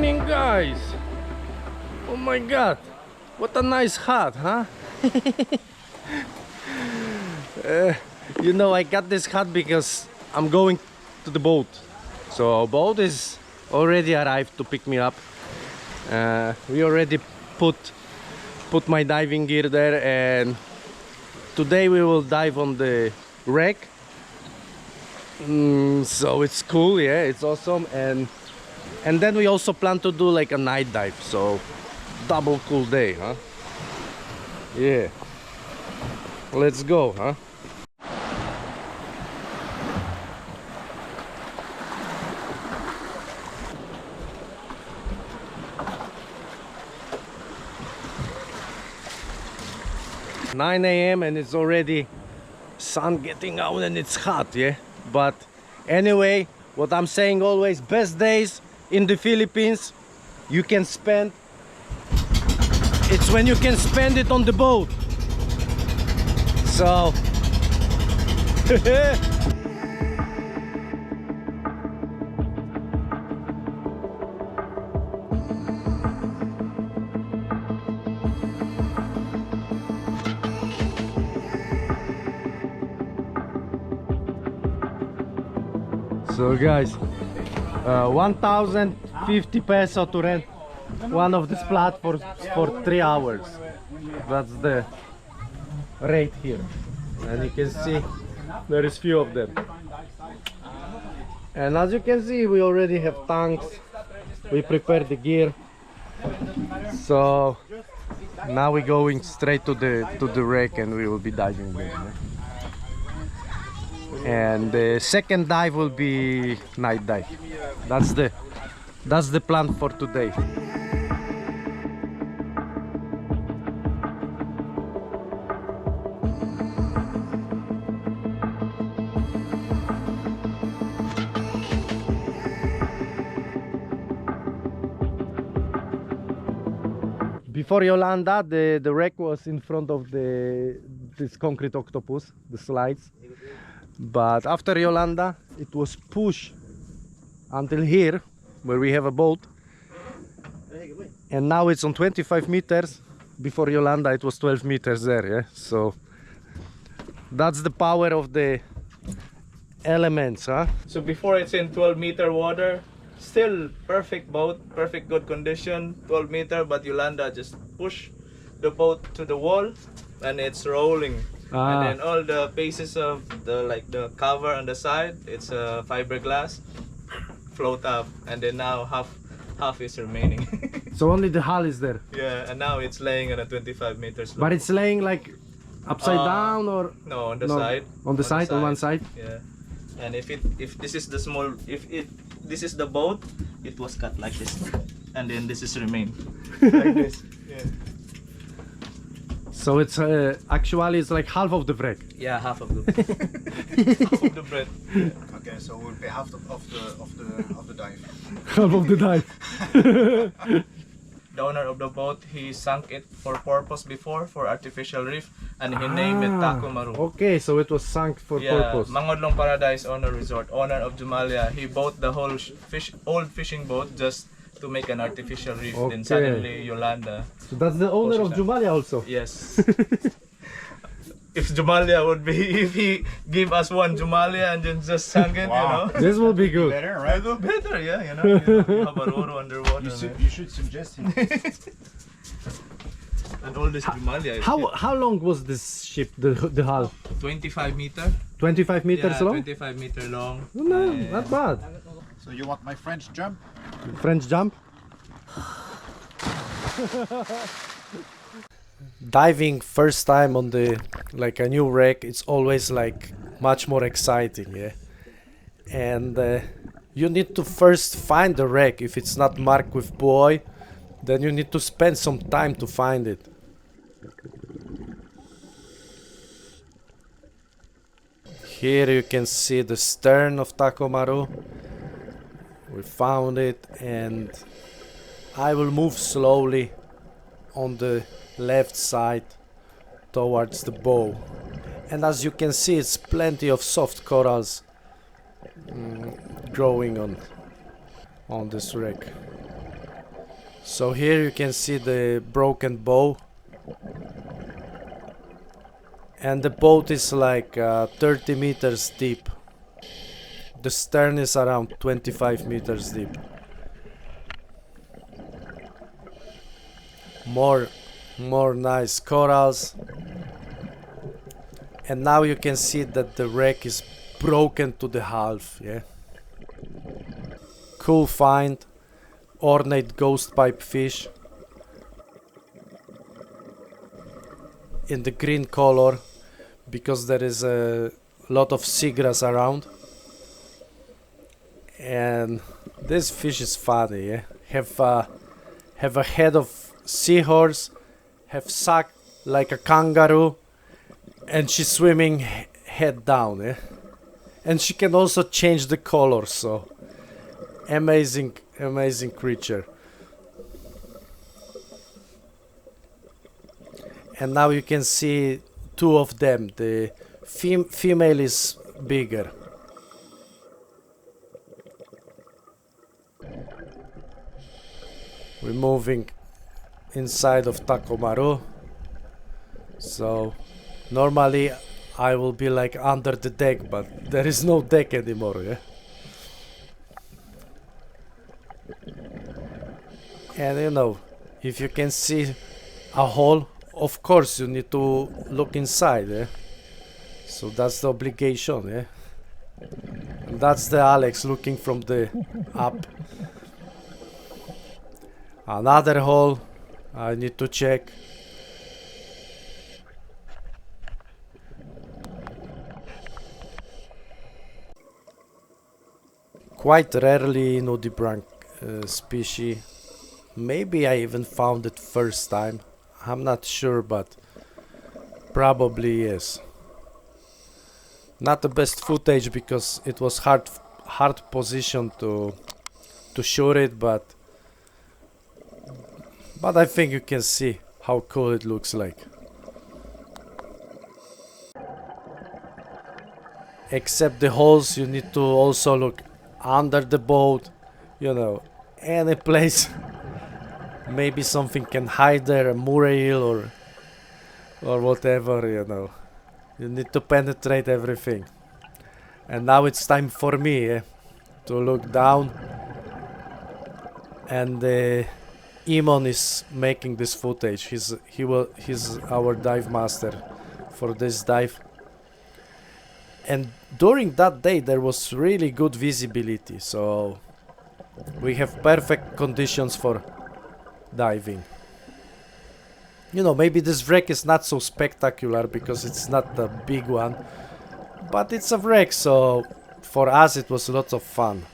morning, guys. Oh my god, what a nice hat, huh? You know, I got this hat because I'm going to the boat. So boat is already arrived to pick me up. We already put my diving gear there, and today we will dive on the wreck. So it's cool, yeah, it's awesome. And then we also plan to do like a night dive, so double cool day, huh? Yeah, let's go, huh? It's 9 a.m. and it's already sun getting out and it's hot, yeah. But anyway, what I'm saying always, best days in the Philippines you can spend, it's when you can spend it on the boat. So so guys, 1,050 peso to rent one of these platforms for 3 hours. That's the rate here, and you can see there is few of them. And as you can see, we already have tanks, we prepared the gear, so now we're going straight to the wreck and we will be diving there. And the second dive will be night dive. That's the plan for today. Before Yolanda, the wreck was in front of this concrete octopus, the slides. But after Yolanda, it was pushed until here, where we have a boat. And now it's on 25 meters. Before Yolanda, it was 12 meters there, yeah? So that's the power of the elements, huh? So before it's in 12-meter water, still perfect boat, perfect good condition, 12 meter, but Yolanda just push the boat to the wall and it's rolling. And then all the pieces of the cover on the side, it's a fiberglass, float up, and then now half is remaining. So only the hull is there. Yeah, and now it's laying on a 25 meters slope. But it's laying like upside down, or no, on the side. On the side, on one side. Yeah. And if this is the small, if this is the boat, it was cut like this, and then this is remain like this. Yeah. So it's actually it's like half of the wreck. Yeah, half of the half of the bread. Yeah. Okay, so we'll pay half of the dive. Half of the dive. The owner of the boat, he sunk it for purpose before, for artificial reef, and he named it Takomaru. Okay, so it was sunk for purpose. Mangodlong Paradise Owner Resort, owner of Jumalia, he bought the whole old fishing boat just to make an artificial reef. Okay. Then suddenly Yolanda. So that's the owner of Jumalia also. Yes. If Jumalia would be, if he give us one Jumalia and then just sunk it, Wow. you know. This will be good. Better, right? It'll be better, yeah, you know. You have a Roro underwater. You should suggest him. And all this Jumalia is How long was this ship, the hull? 25 meter. 25 meters Yeah, long? 25 meter long. No, not bad. So you want my French jump? French jump. Diving first time on the like a new wreck, it's always like much more exciting, yeah. And you need to first find the wreck. If it's not marked with buoy, then you need to spend some time to find it. Here you can see the stern of Takomaru. We found it, and I will move slowly on the left side towards the bow. And as you can see, it's plenty of soft corals growing on this wreck. So here you can see the broken bow, and the boat is like 30 meters deep. The stern is around 25 meters deep. More nice corals. And now you can see that the wreck is broken to the half, yeah. Cool find. Ornate ghost pipe fish. In the green color, because there is a lot of seagrass around. And this fish is funny, yeah. Have a head of seahorse, have sack like a kangaroo, and she's swimming head down, yeah. And she can also change the color, so amazing creature. And now you can see two of them. The female is bigger. We're moving inside of Takomaru. So normally I will be like under the deck, but there is no deck anymore, yeah. And you know, if you can see a hole, of course you need to look inside, yeah. So that's the obligation, yeah. And that's the Alex looking from the up. Another hole I need to check. Quite rarely nudibranch species. Maybe I even found it first time. I'm not sure, but probably yes. Not the best footage because it was hard position to shoot it, but I think you can see how cool it looks like. Except the holes, you need to also look under the boat, you know, any place. Maybe something can hide there, a moray eel or whatever, you know. You need to penetrate everything. And now it's time for me to look down. And Imon is making this footage. He's our dive master for this dive. And during that day there was really good visibility, so we have perfect conditions for diving. You know, maybe this wreck is not so spectacular because it's not a big one, but it's a wreck, so for us it was lots of fun.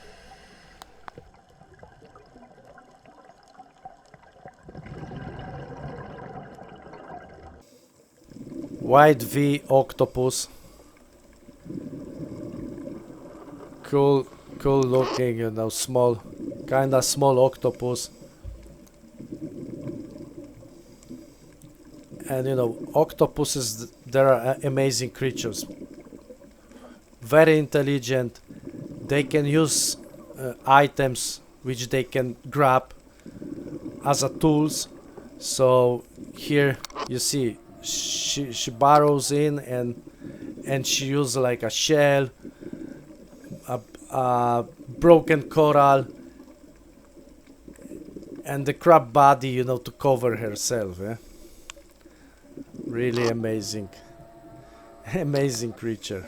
White V octopus. Cool looking, you know, small, kinda small octopus. And you know, octopuses, they are amazing creatures. Very intelligent. They can use items which they can grab as a tools. So here you see she burrows in and she uses like a shell, a broken coral, and the crab body, you know, to cover herself. Really amazing. Amazing creature.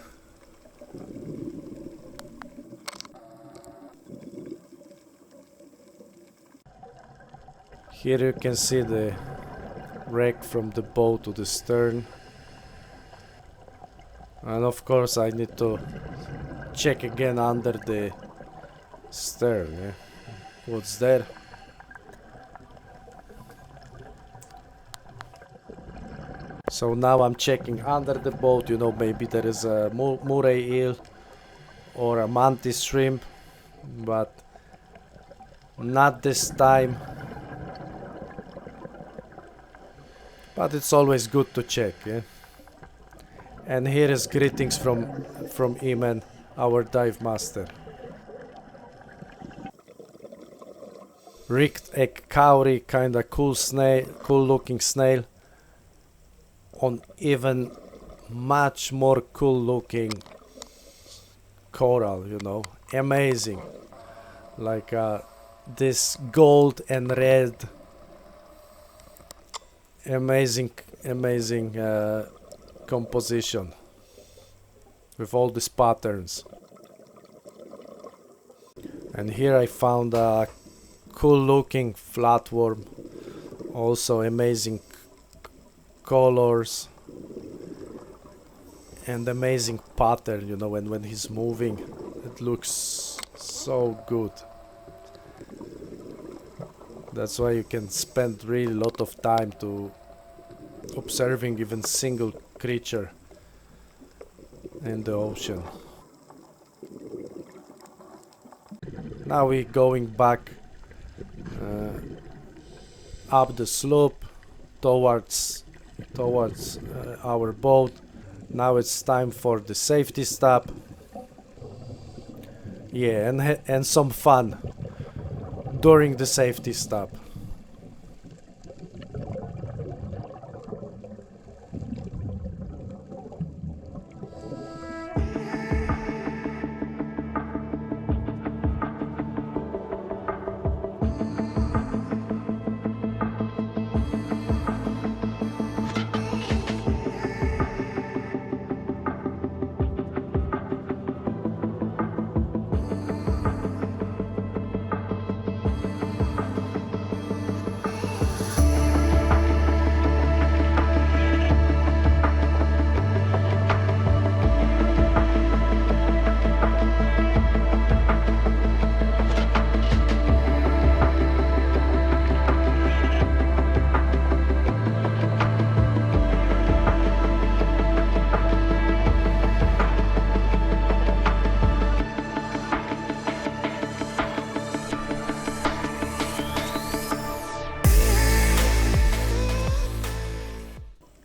Here you can see the wreck from the bow to the stern. And of course I need to check again under the stern. What's there? So now I'm checking under the boat, you know, maybe there is a moray eel or a mantis shrimp, but not this time. But it's always good to check, yeah? And here is greetings from Iman, our dive master. a cowrie, kind of cool snail, cool looking snail, on even much more cool looking coral, you know, amazing, like this gold and red, amazing composition with all these patterns. And here I found a cool looking flatworm, also amazing colors and amazing pattern, you know, when he's moving it looks so good. That's why you can spend really lot of time to observing even single creature in the ocean. Now we're going back up the slope towards our boat. Now it's time for the safety stop. Yeah, and some fun during the safety stop.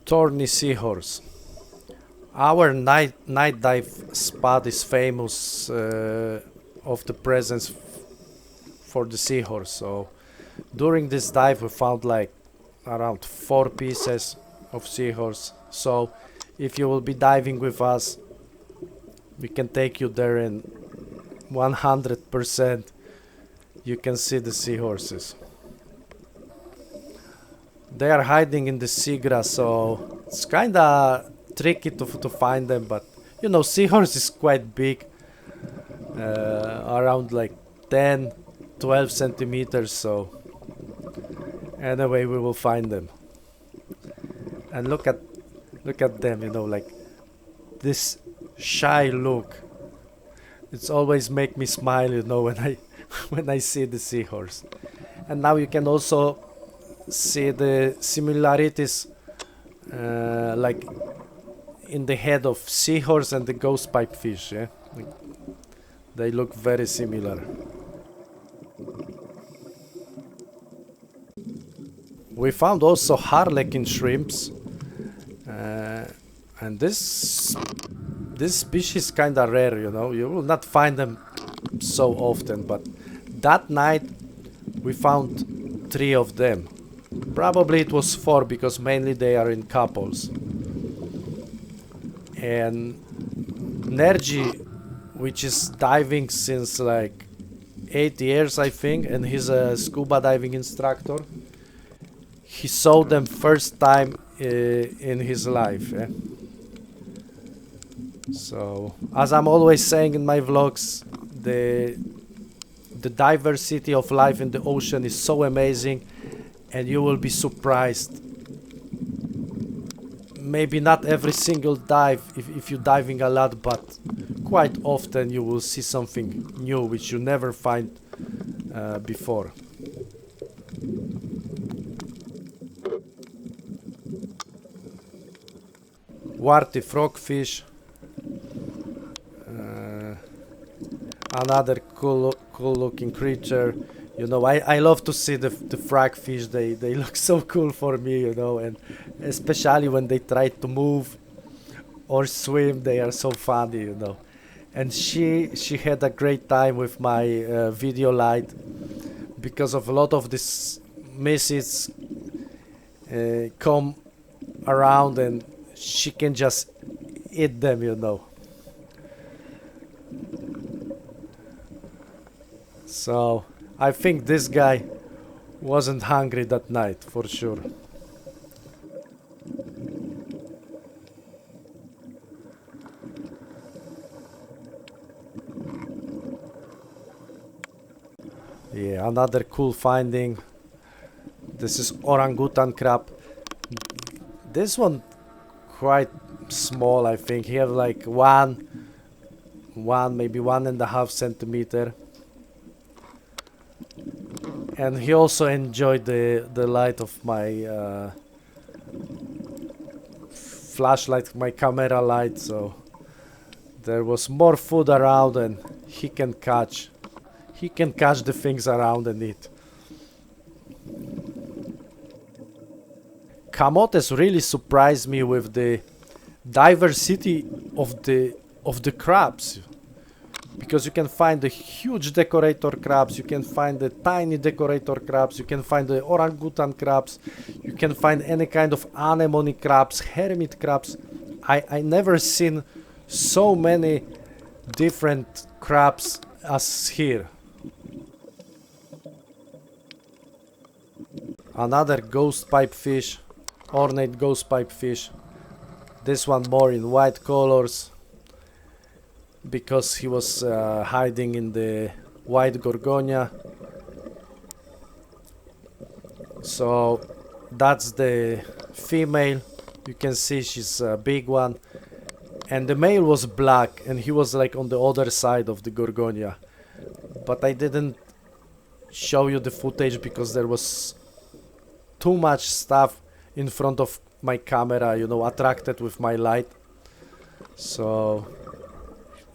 Thorny seahorse. Our night dive spot is famous of the presence for the seahorse. So during this dive we found like around 4 pieces of seahorse. So if you will be diving with us, we can take you there and 100% you can see the seahorses. They are hiding in the seagrass, so it's kinda tricky to find them, but you know, seahorse is quite big, around like 10-12 centimeters, so anyway we will find them. And look at them, you know, like this shy look. It's always make me smile, you know, when I when I see the seahorse. And now you can also see the similarities like in the head of seahorse and the ghost pipefish. Yeah, like, they look very similar. We found also harlequin shrimps, and this species is kind of rare, you know, you will not find them so often, but that night we found 3 of them. Probably it was 4 because mainly they are in couples. And Nerji, which is diving since like 8 years I think, and he's a scuba diving instructor, he saw them first time in his life. So as I'm always saying in my vlogs, the diversity of life in the ocean is so amazing, and you will be surprised. Maybe not every single dive if you're diving a lot, but quite often you will see something new which you never find before. Warty frogfish, another cool looking creature. You know, I love to see the frogfish. They look so cool for me, you know, and especially when they try to move or swim, they are so funny, you know. And she had a great time with my video light because of a lot of these missiles come around and she can just eat them, you know. So I think this guy wasn't hungry that night for sure. Yeah, another cool finding. This is orangutan crab. This one quite small, I think. He have like maybe 1.5 centimeter. And he also enjoyed the light of my flashlight, my camera light, so there was more food around and he can catch the things around and eat. CAMOTES really surprised me with the diversity of the crabs, because you can find the huge decorator crabs, you can find the tiny decorator crabs, you can find the orangutan crabs, you can find any kind of anemone crabs, hermit crabs. I never seen so many different crabs as here. Another ghost pipe fish, ornate ghost pipe fish. This one more in white colors, because he was hiding in the white gorgonia. So that's the female. You can see she's a big one, and the male was black and he was like on the other side of the gorgonia, but I didn't show you the footage because there was too much stuff in front of my camera, you know, attracted with my light, so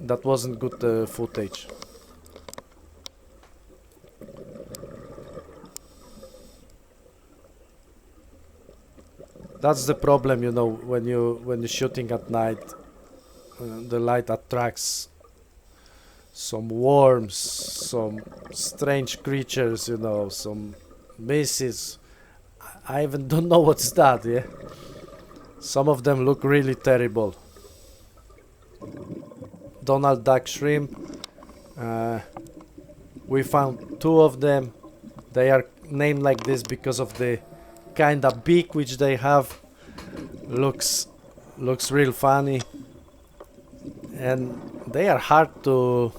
that wasn't good footage. That's the problem, you know, when you're shooting at night. The light attracts some worms, some strange creatures, you know, some misses. I even don't know what's that, yeah? Some of them look really terrible. Donald Duck shrimp. We found 2 of them. They are named like this because of the kind of beak which they have. Looks real funny. And they are hard to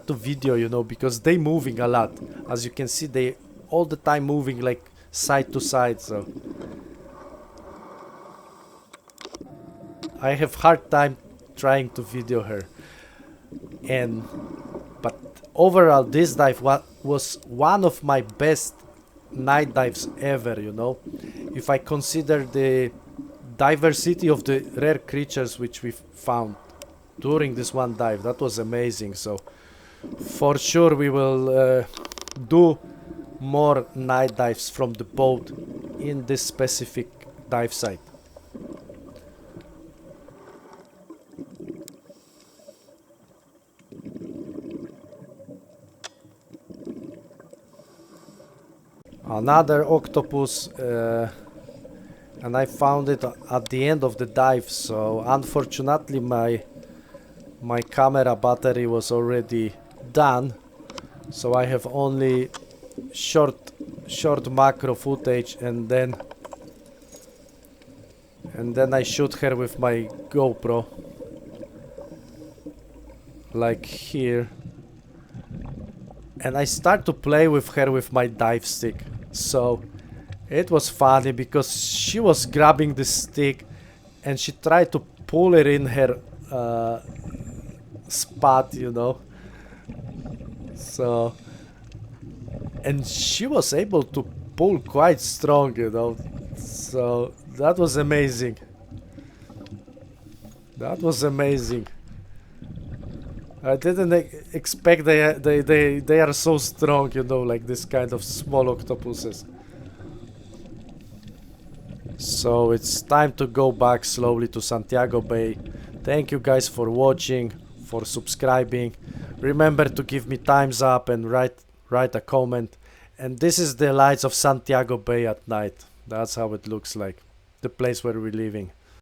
video, you know, because they moving a lot. As you can see, they all the time moving like side to side, so I have hard time trying to video her. But overall, this dive was one of my best night dives ever, you know. If I consider the diversity of the rare creatures which we found during this one dive, that was amazing. So for sure we will do more night dives from the boat in this specific dive site. Another octopus, and I found it at the end of the dive, so unfortunately my camera battery was already done, so I have only short macro footage, and then I shoot her with my GoPro like here, and I start to play with her with my dive stick. So it was funny because she was grabbing the stick and she tried to pull it in her spot, you know. So, and she was able to pull quite strong, you know. So that was amazing. That was amazing. I didn't expect they are so strong, you know, like this kind of small octopuses. So it's time to go back slowly to Santiago Bay. Thank you guys for watching, for subscribing. Remember to give me thumbs up and write a comment. And this is the lights of Santiago Bay at night. That's how it looks like. The place where we're living.